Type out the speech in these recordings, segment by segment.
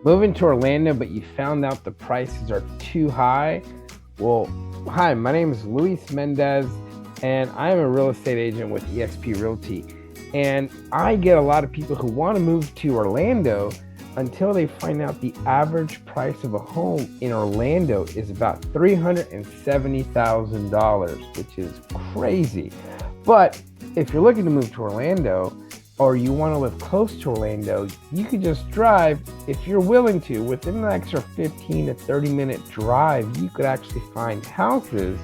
Moving to Orlando, but you found out the prices are too high? Well, hi, my name is Luis Mendez, and I am a real estate agent with eXp Realty. And I get a lot of people who want to move to Orlando until they find out the average price of a home in Orlando is about $370,000, which is crazy. But if you're looking to move to Orlando, or you want to live close to Orlando, you could just drive, if you're willing to, within an extra 15 to 30-minute drive, you could actually find houses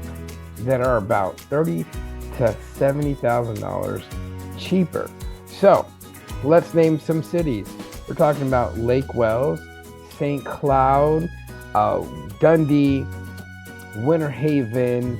that are about $30,000 to $70,000 cheaper. So let's name some cities. We're talking about Lake Wells, St. Cloud, Dundee, Winter Haven,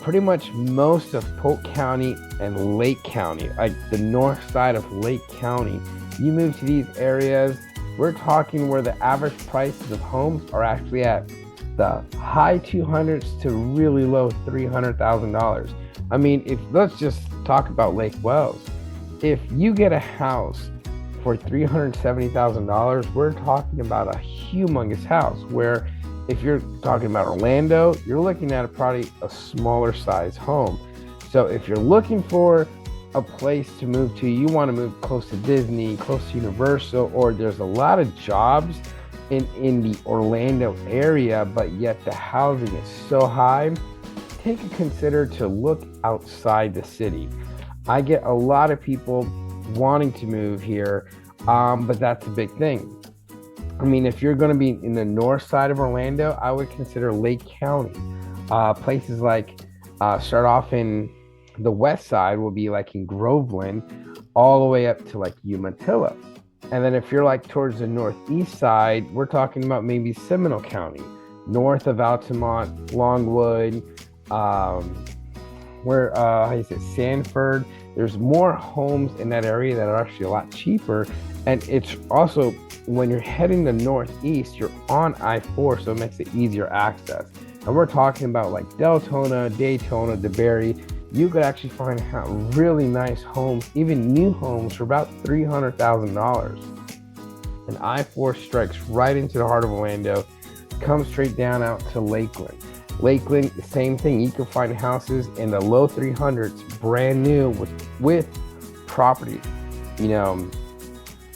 pretty much most of Polk County and Lake County, like the north side of Lake County. You move to these areas, we're talking where the average prices of homes are actually at the high 200s to really low $300,000. I mean, let's just talk about Lake Wells. If you get a house for $370,000, we're talking about a humongous house, where if you're talking about Orlando, you're looking at probably a smaller size home. So if you're looking for a place to move to, you want to move close to Disney, close to Universal, or there's a lot of jobs in the Orlando area, but yet the housing is so high, take a consider to look outside the city. I get a lot of people wanting to move here, but that's a big thing. I mean, if you're going to be in the north side of Orlando, I would consider Lake County. Places like start off in the west side will be like in Groveland, all the way up to like Umatilla. And then if you're like towards the northeast side, we're talking about maybe Seminole County, north of Altamont, Longwood, Sanford. There's more homes in that area that are actually a lot cheaper. And it's also, when you're heading to northeast, you're on I-4, so it makes it easier access. And we're talking about like Deltona, Daytona, DeBerry. You could actually find really nice homes, even new homes, for about $300,000. And I-4 strikes right into the heart of Orlando, comes straight down out to Lakeland. Lakeland, the same thing. You can find houses in the low 300s, brand new with property. You know,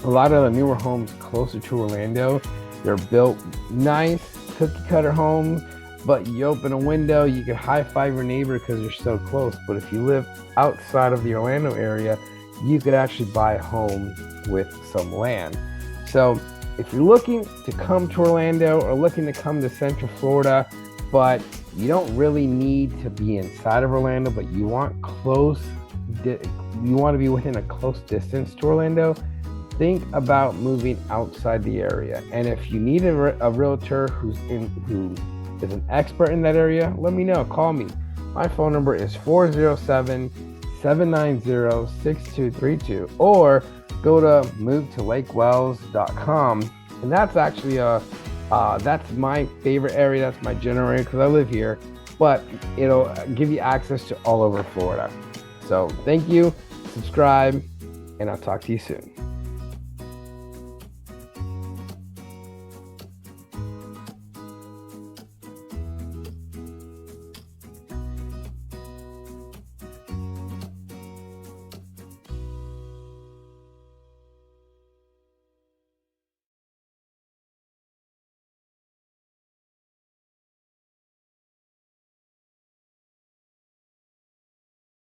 a lot of the newer homes closer to Orlando, they're built nice, cookie cutter homes, but you open a window, you can high five your neighbor because you're so close. But if you live outside of the Orlando area, you could actually buy a home with some land. So if you're looking to come to Orlando or looking to come to Central Florida, but you don't really need to be inside of Orlando, but you want to be within a close distance to Orlando, think about moving outside the area. And if you need a realtor who is an expert in that area, let me know. Call me. My phone number is 407-790-6232, or go to movetolakewells.com. And that's actually that's my favorite area. That's my general area because I live here, but it'll give you access to all over Florida. So thank you, subscribe, and I'll talk to you soon.